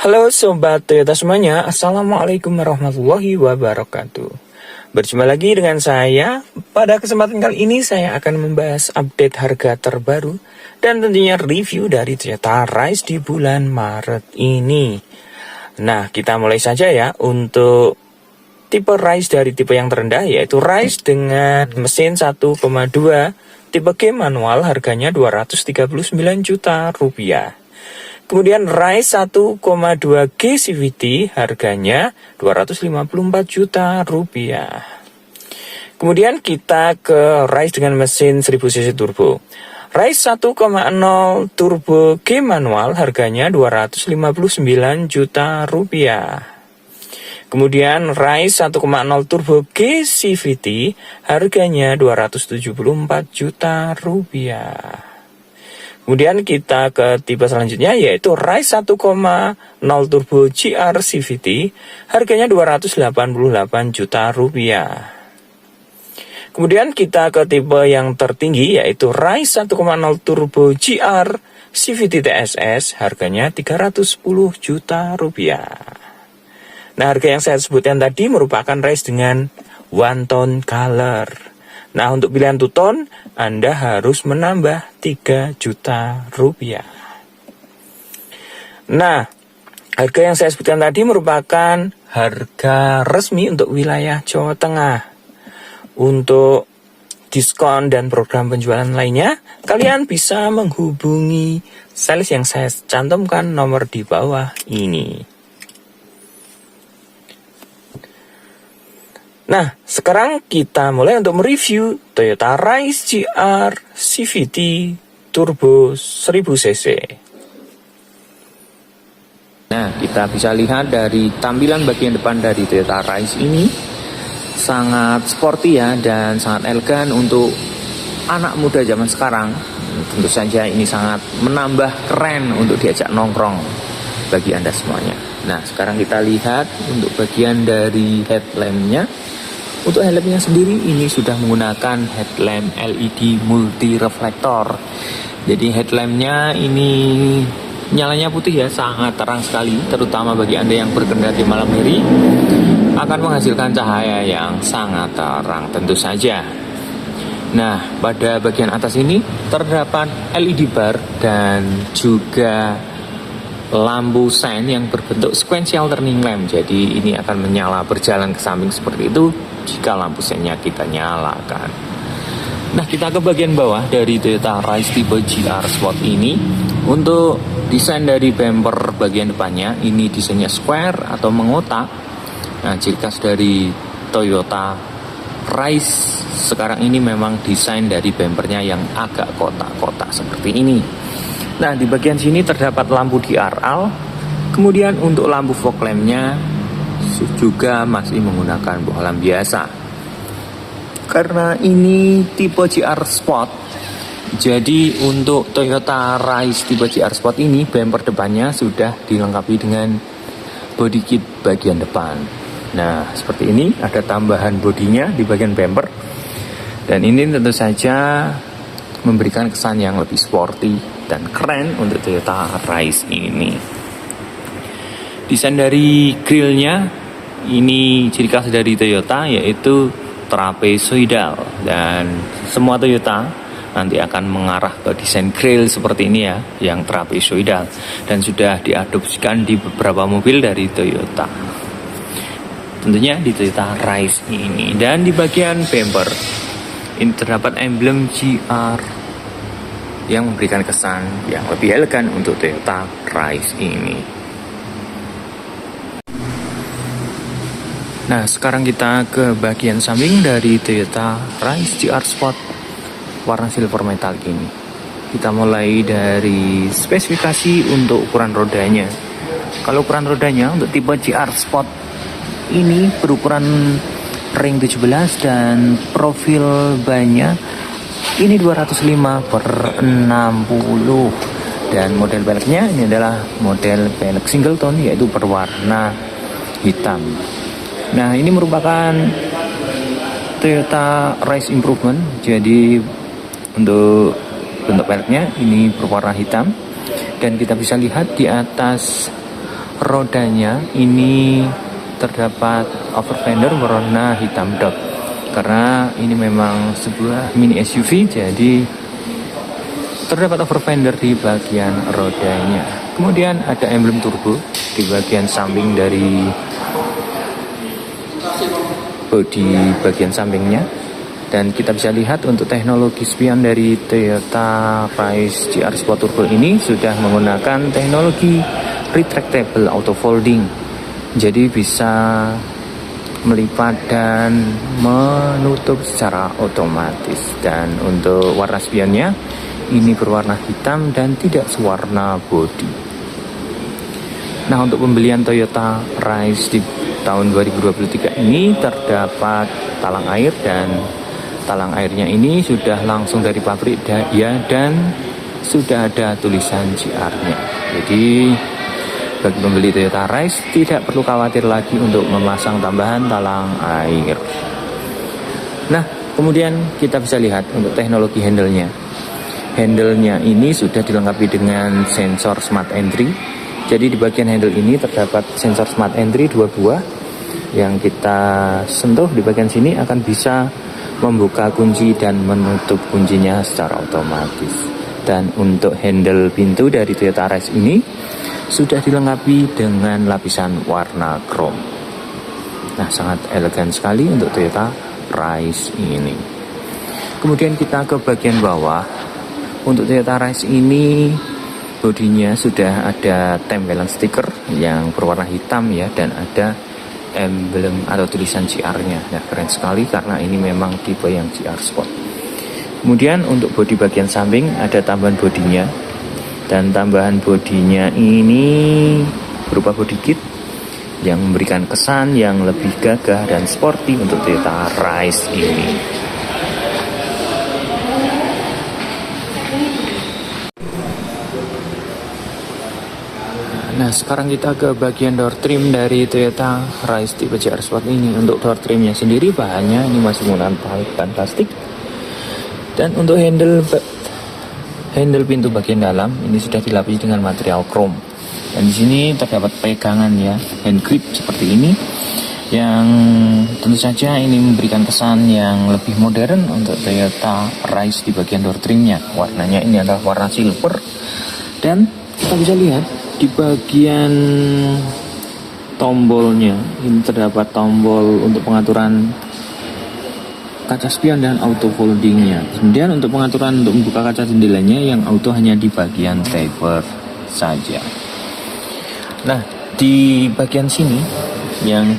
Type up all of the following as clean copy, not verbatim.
Halo Sobat Toyota semuanya, Assalamualaikum warahmatullahi wabarakatuh. Berjumpa lagi dengan saya. Pada kesempatan kali ini saya akan membahas update harga terbaru dan tentunya review dari Toyota Rise di bulan Maret ini. Nah, kita mulai saja ya untuk tipe Rise dari tipe yang terendah, yaitu Rise dengan mesin 1,2 tipe G manual, harganya 239 juta rupiah. Kemudian Rise 1,2 G CVT, harganya 254 juta rupiah. Kemudian kita ke Rise dengan mesin 1000 cc turbo. Rise 1,0 turbo G manual, harganya 259 juta rupiah. Kemudian Rise 1,0 turbo G CVT, harganya 274 juta rupiah. Kemudian kita ke tipe selanjutnya, yaitu Rise 1,0 turbo GR CVT, harganya 288 juta rupiah. Kemudian kita ke tipe yang tertinggi, yaitu Rise 1,0 turbo GR CVT TSS, harganya 310 juta rupiah. Nah, harga yang saya sebutkan tadi merupakan Rise dengan one tone color. Nah, untuk pilihan two-tone, Anda harus menambah 3 juta rupiah. Nah, harga yang saya sebutkan tadi merupakan harga resmi untuk wilayah Jawa Tengah. Untuk diskon dan program penjualan lainnya, kalian bisa menghubungi sales yang saya cantumkan nomor di bawah ini. Nah, sekarang kita mulai untuk mereview Toyota Rise GR CVT Turbo 1000 cc. Nah, kita bisa lihat dari tampilan bagian depan dari Toyota Rise ini sangat sporty ya, dan sangat elegan untuk anak muda zaman sekarang. Tentu saja ini sangat menambah keren untuk diajak nongkrong bagi Anda semuanya. Nah, sekarang kita lihat untuk bagian dari headlampnya. Untuk headlampnya sendiri ini sudah menggunakan headlamp LED multi reflektor. Jadi headlampnya ini nyalanya putih ya, sangat terang sekali, terutama bagi Anda yang berkendara di malam hari akan menghasilkan cahaya yang sangat terang tentu saja. Nah, pada bagian atas ini terdapat LED bar dan juga lampu sein yang berbentuk sequential turning lamp. Jadi ini akan menyala berjalan ke samping seperti itu jika lampu seinnya kita nyalakan. Nah, kita ke bagian bawah dari Toyota Rise tipe GR Sport ini. Untuk desain dari bumper bagian depannya, ini desainnya square atau mengotak. Nah, ciri khas dari Toyota Rise sekarang ini memang desain dari bumpernya yang agak kotak-kotak seperti ini. Nah, di bagian sini terdapat lampu DRL. Kemudian untuk lampu fog lampnya juga masih menggunakan bohlam biasa. Karena ini tipe GR Sport, jadi untuk Toyota Rise tipe GR Sport ini bumper depannya sudah dilengkapi dengan body kit bagian depan. Nah, seperti ini ada tambahan bodinya di bagian bumper. Dan ini tentu saja memberikan kesan yang lebih sporty dan keren untuk Toyota Rise ini. Desain dari grillnya ini ciri khas dari Toyota, yaitu trapezoidal, dan semua Toyota nanti akan mengarah ke desain grill seperti ini ya, yang trapezoidal, dan sudah diadopsikan di beberapa mobil dari Toyota. Tentunya di Toyota Rise ini. Dan di bagian bumper ini terdapat emblem GR yang memberikan kesan yang lebih elegan untuk Toyota Rise ini. Nah, sekarang kita ke bagian samping dari Toyota Rise GR Sport warna silver metallic ini. Kita mulai dari spesifikasi untuk ukuran rodanya. Kalau ukuran rodanya untuk tipe GR Sport ini berukuran ring 17 dan profil bannya ini 205/60, dan model peleknya ini adalah model pelek single tone, yaitu berwarna hitam. Nah, ini merupakan Toyota Rise Improvement. Jadi untuk bentuk peleknya ini berwarna hitam, dan kita bisa lihat di atas rodanya ini terdapat over fender berwarna hitam dot, karena ini memang sebuah mini SUV, jadi terdapat over fender di bagian rodanya. Kemudian ada emblem turbo di bagian samping dari bodi bagian sampingnya. Dan kita bisa lihat untuk teknologi spion dari Toyota Price GR Sport Turbo ini sudah menggunakan teknologi retractable auto folding. Jadi bisa melipat dan menutup secara otomatis. Dan untuk warna spionnya ini berwarna hitam dan tidak sewarna bodi. Nah, untuk pembelian Toyota Price di tahun 2023 ini terdapat talang air, dan talang airnya ini sudah langsung dari pabrik dan sudah ada tulisan GR-nya. Jadi bagi pembeli Toyota Price tidak perlu khawatir lagi untuk memasang tambahan talang air. Nah, kemudian kita bisa lihat untuk teknologi handle-nya. Handle-nya ini sudah dilengkapi dengan sensor smart entry. Jadi di bagian handle ini terdapat sensor smart entry 2 buah yang kita sentuh di bagian sini akan bisa membuka kunci dan menutup kuncinya secara otomatis. Dan untuk handle pintu dari Toyota Price ini sudah dilengkapi dengan lapisan warna chrome. Nah, sangat elegan sekali untuk Toyota Price ini. Kemudian kita ke bagian bawah. Untuk Toyota Price ini bodinya sudah ada tempelan stiker yang berwarna hitam ya, dan ada emblem atau tulisan GR-nya. Nah, keren sekali karena ini memang tipe yang GR Sport. Kemudian untuk bodi bagian samping ada tambahan bodinya, dan tambahan bodinya ini berupa body kit yang memberikan kesan yang lebih gagah dan sporty untuk Toyota Price ini. Nah, sekarang kita ke bagian door trim dari Toyota Price tipe GR Sport ini. Untuk door trimnya sendiri bahannya ini masih menggunakan bahan plastik. Dan untuk handle pintu bagian dalam ini sudah dilapisi dengan material chrome. Dan di sini terdapat pegangan ya, hand grip seperti ini, yang tentu saja ini memberikan kesan yang lebih modern untuk Toyota Price di bagian door trimnya. Warnanya ini adalah warna silver, dan kita bisa lihat di bagian tombolnya ini terdapat tombol untuk pengaturan kaca spion dan auto foldingnya. Kemudian untuk pengaturan untuk membuka kaca jendelanya yang auto hanya di bagian taper saja. Nah, di bagian sini yang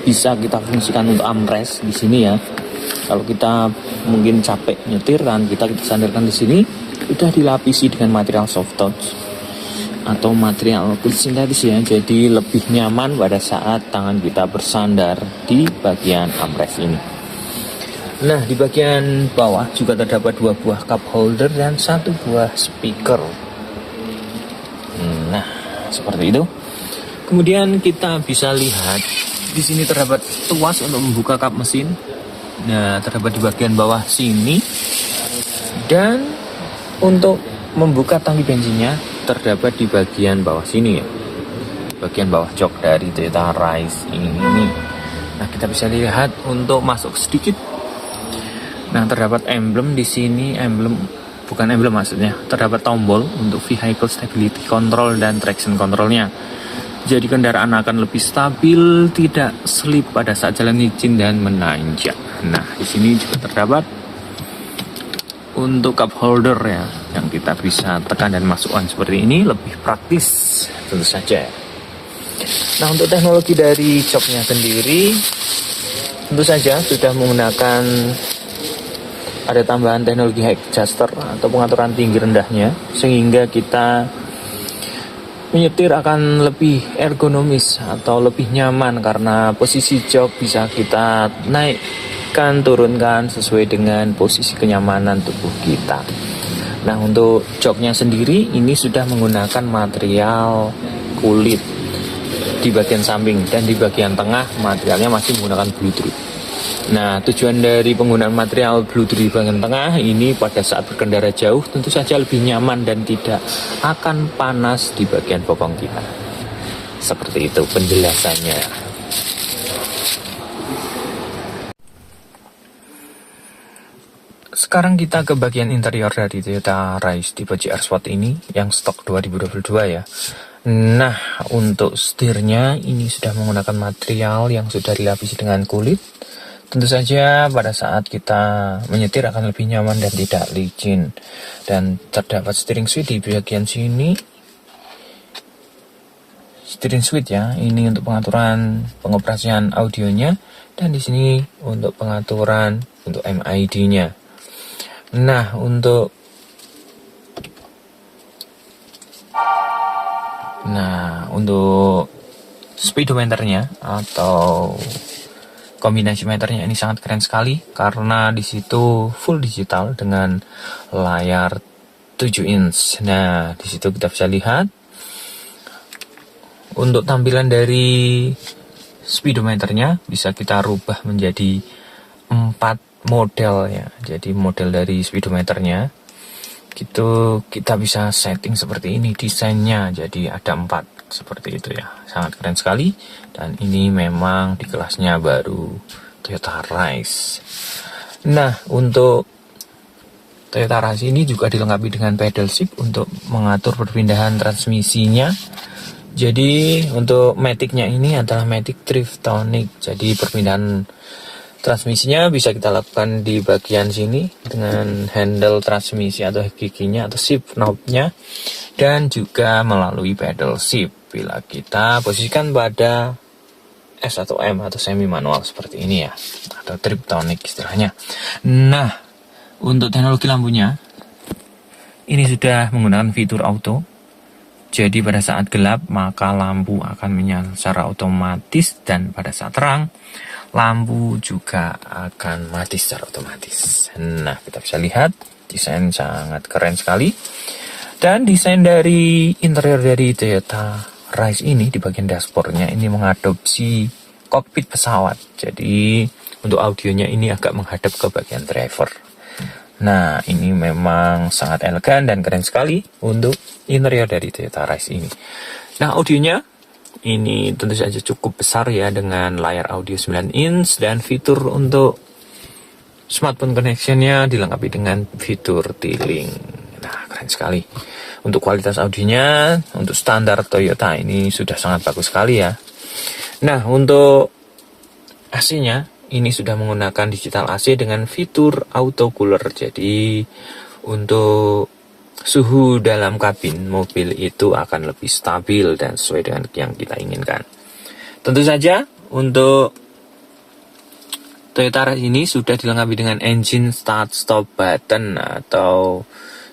bisa kita fungsikan untuk armrest di sini ya. Kalau kita mungkin capek nyetir kan, kita sandarkan di sini, sudah dilapisi dengan material soft touch atau material kulit sintetis ya, jadi lebih nyaman pada saat tangan kita bersandar di bagian armrest ini. Nah, di bagian bawah juga terdapat 2 buah cup holder dan 1 buah speaker. Nah, seperti itu. Kemudian kita bisa lihat di sini terdapat tuas untuk membuka kap mesin. Nah, terdapat di bagian bawah sini. Dan untuk membuka tangki bensinnya terdapat di bagian bawah sini ya, bagian bawah jok dari Toyota Price ini. Nah, kita bisa lihat untuk masuk sedikit. Nah, terdapat emblem di sini, bukan emblem maksudnya, terdapat tombol untuk vehicle stability control dan traction controlnya. Jadi kendaraan akan lebih stabil, tidak slip pada saat jalan licin dan menanjak. Nah, di sini juga terdapat untuk cup holder ya, yang kita bisa tekan dan masukkan seperti ini, lebih praktis tentu saja. Nah, untuk teknologi dari joknya sendiri tentu saja sudah menggunakan ada tambahan teknologi high adjuster atau pengaturan tinggi rendahnya, sehingga kita menyetir akan lebih ergonomis atau lebih nyaman karena posisi jok bisa kita naikkan turunkan sesuai dengan posisi kenyamanan tubuh kita. Nah, untuk joknya sendiri ini sudah menggunakan material kulit di bagian samping, dan di bagian tengah materialnya masih menggunakan blue drip. Nah, tujuan dari penggunaan material blue drip di bagian tengah ini pada saat berkendara jauh tentu saja lebih nyaman dan tidak akan panas di bagian bokong kita. seperti itu penjelasannya. Sekarang kita ke bagian interior dari Toyota Rise tipe GR Sport ini yang stok 2022 ya. Nah, untuk setirnya ini sudah menggunakan material yang sudah dilapisi dengan kulit. Tentu saja pada saat kita menyetir akan lebih nyaman dan tidak licin. Dan terdapat steering wheel di bagian sini. Steering wheel ya, ini untuk pengaturan pengoperasian audionya, dan di sini untuk pengaturan untuk MID-nya. Nah, untuk speedometernya atau kombinasi meternya ini sangat keren sekali karena di situ full digital dengan layar 7 inch. Nah, di situ kita bisa lihat untuk tampilan dari speedometernya bisa kita rubah menjadi 4 model ya. Jadi model dari speedometernya gitu kita bisa setting seperti ini desainnya, jadi ada 4 seperti itu ya, sangat keren sekali. Dan ini memang di kelasnya baru Toyota Rise. Nah, untuk Toyota Rise ini juga dilengkapi dengan pedal shift untuk mengatur perpindahan transmisinya. Jadi untuk matic-nya ini adalah matic Driftonic, jadi perpindahan transmisinya bisa kita lakukan di bagian sini dengan handle transmisi atau giginya atau shift knob-nya, dan juga melalui pedal shift bila kita posisikan pada S atau M atau semi manual seperti ini ya, atau Driftonic istilahnya. Nah, untuk teknologi lampunya ini sudah menggunakan fitur auto. Jadi pada saat gelap maka lampu akan menyala secara otomatis, dan pada saat terang lampu juga akan mati secara otomatis. Nah, kita bisa lihat desain sangat keren sekali. Dan desain dari interior dari Toyota Rise ini di bagian dashboardnya ini mengadopsi kokpit pesawat. Jadi untuk audionya ini agak menghadap ke bagian driver. Nah, ini memang sangat elegan dan keren sekali untuk interior dari Toyota Rise ini. Nah, audionya ini tentu saja cukup besar ya, dengan layar audio 9 inch dan fitur untuk smartphone connection-nya dilengkapi dengan fitur T-Link. Nah, keren sekali. Untuk kualitas audionya, untuk standar Toyota ini sudah sangat bagus sekali ya. Nah, untuk AC-nya ini sudah menggunakan digital AC dengan fitur auto cooler. Jadi untuk suhu dalam kabin mobil itu akan lebih stabil dan sesuai dengan yang kita inginkan. Tentu saja untuk Toyota Rise ini sudah dilengkapi dengan engine start stop button, atau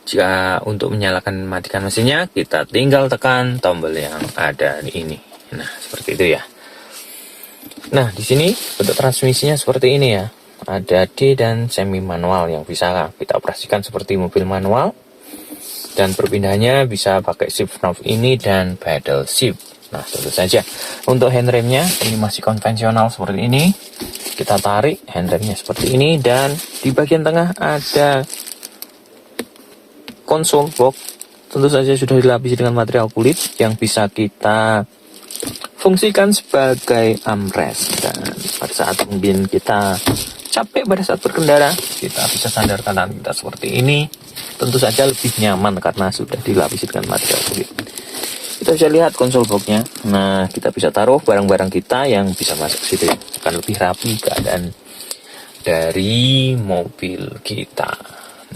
jika untuk menyalakan matikan mesinnya kita tinggal tekan tombol yang ada di ini. Nah, seperti itu ya. Nah, di sini untuk transmisinya seperti ini ya. Ada D dan semi manual yang bisa kita operasikan seperti mobil manual. Dan perpindahannya bisa pakai shift knob ini dan pedal shift. Nah, tentu saja untuk handremnya ini masih konvensional seperti ini. Kita tarik handremnya seperti ini, dan di bagian tengah ada konsol box. Tentu saja sudah dilapisi dengan material kulit yang bisa kita fungsikan sebagai armrest. Dan pada saat mungkin kita capek pada saat berkendara, kita bisa sandarkan tangan kita seperti ini. Tentu saja lebih nyaman karena sudah dilapisi dengan material kulit. Kita bisa lihat konsol box-nya. Nah, kita bisa taruh barang-barang kita yang bisa masuk ke situ. Akan lebih rapi keadaan dari mobil kita.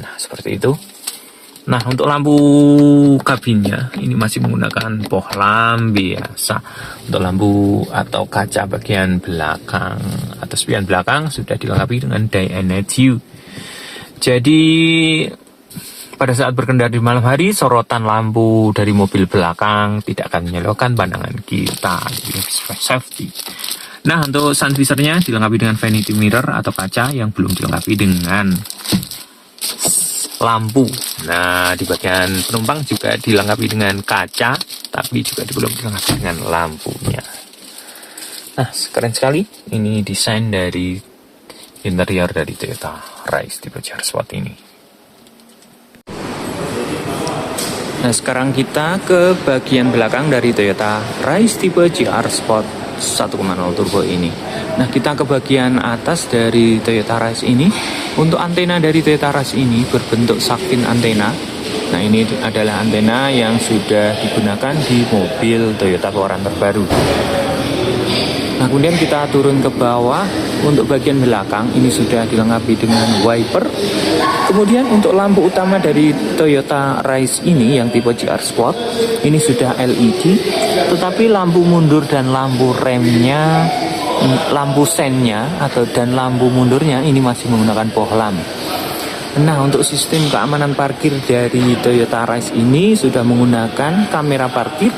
Nah, seperti itu. Nah, untuk lampu kabinnya ini masih menggunakan bohlam biasa. Untuk lampu atau kaca bagian belakang atau spion belakang sudah dilengkapi dengan Day-and-Night View. Jadi pada saat berkendara di malam hari, sorotan lampu dari mobil belakang tidak akan menyilaukan pandangan kita. Jadi safety. Nah, untuk sun visor-nya dilengkapi dengan vanity mirror atau kaca yang belum dilengkapi dengan lampu. Nah, di bagian penumpang juga dilengkapi dengan kaca, tapi juga belum dilengkapi dengan lampunya. Nah, keren sekali. Ini desain dari interior dari Toyota Rise tipe GR Sport ini. Nah, sekarang kita ke bagian belakang dari Toyota Rise tipe GR Sport 1.0 turbo ini. Nah, kita ke bagian atas dari Toyota Rise ini. Untuk antena dari Toyota Rise ini berbentuk Shark-fin antena. Nah, ini adalah antena yang sudah digunakan di mobil Toyota keluaran terbaru. Nah, kemudian kita turun ke bawah. Untuk bagian belakang ini sudah dilengkapi dengan wiper. Kemudian untuk lampu utama dari Toyota Rise ini yang tipe GR Sport ini sudah LED, tetapi lampu mundur dan lampu remnya, lampu sennya dan lampu mundurnya ini masih menggunakan bohlam. Nah, untuk sistem keamanan parkir dari Toyota Rise ini sudah menggunakan kamera parkir.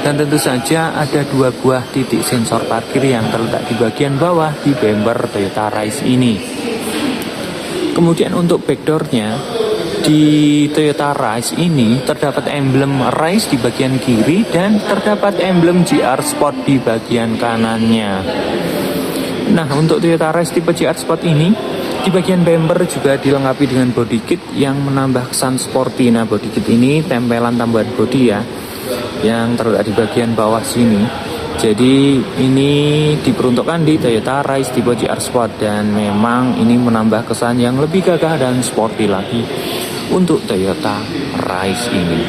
Dan tentu saja ada 2 buah titik sensor parkir yang terletak di bagian bawah di bumper Toyota Rise ini. Kemudian untuk backdoornya di Toyota Rise ini terdapat emblem Rise di bagian kiri dan terdapat emblem GR Sport di bagian kanannya. Nah, untuk Toyota Rise tipe GR Sport ini di bagian bumper juga dilengkapi dengan body kit yang menambah kesan sporty. Nah, body kit ini tempelan tambahan body ya, yang terletak di bagian bawah sini. Jadi ini diperuntukkan di Toyota Rise tipe GR Sport dan memang ini menambah kesan yang lebih gagah dan sporty lagi untuk Toyota Rise ini.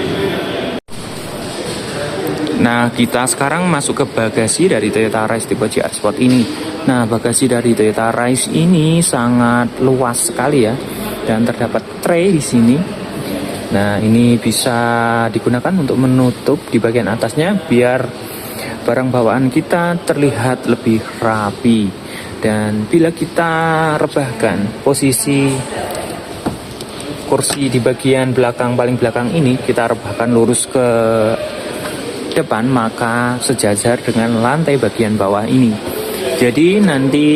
Nah, kita sekarang masuk ke bagasi dari Toyota Rise tipe GR Sport ini. Nah, bagasi dari Toyota Rise ini sangat luas sekali ya, dan terdapat tray di sini. Nah, ini bisa digunakan untuk menutup di bagian atasnya biar barang bawaan kita terlihat lebih rapi. Dan bila kita rebahkan posisi kursi di bagian belakang, paling belakang ini, kita rebahkan lurus ke depan, maka sejajar dengan lantai bagian bawah ini. Jadi nanti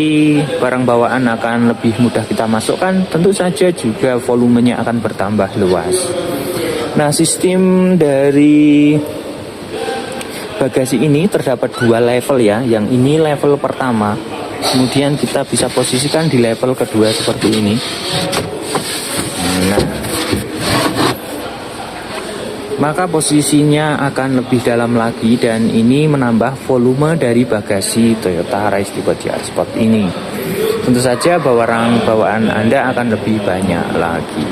barang bawaan akan lebih mudah kita masukkan, tentu saja juga volumenya akan bertambah luas. Nah, sistem dari bagasi ini terdapat 2 level ya. Yang ini level pertama, kemudian kita bisa posisikan di level kedua seperti ini. Nah, maka posisinya akan lebih dalam lagi dan ini menambah volume dari bagasi Toyota Rise tipe GR Sport ini. Tentu saja barang bawaan Anda akan lebih banyak lagi.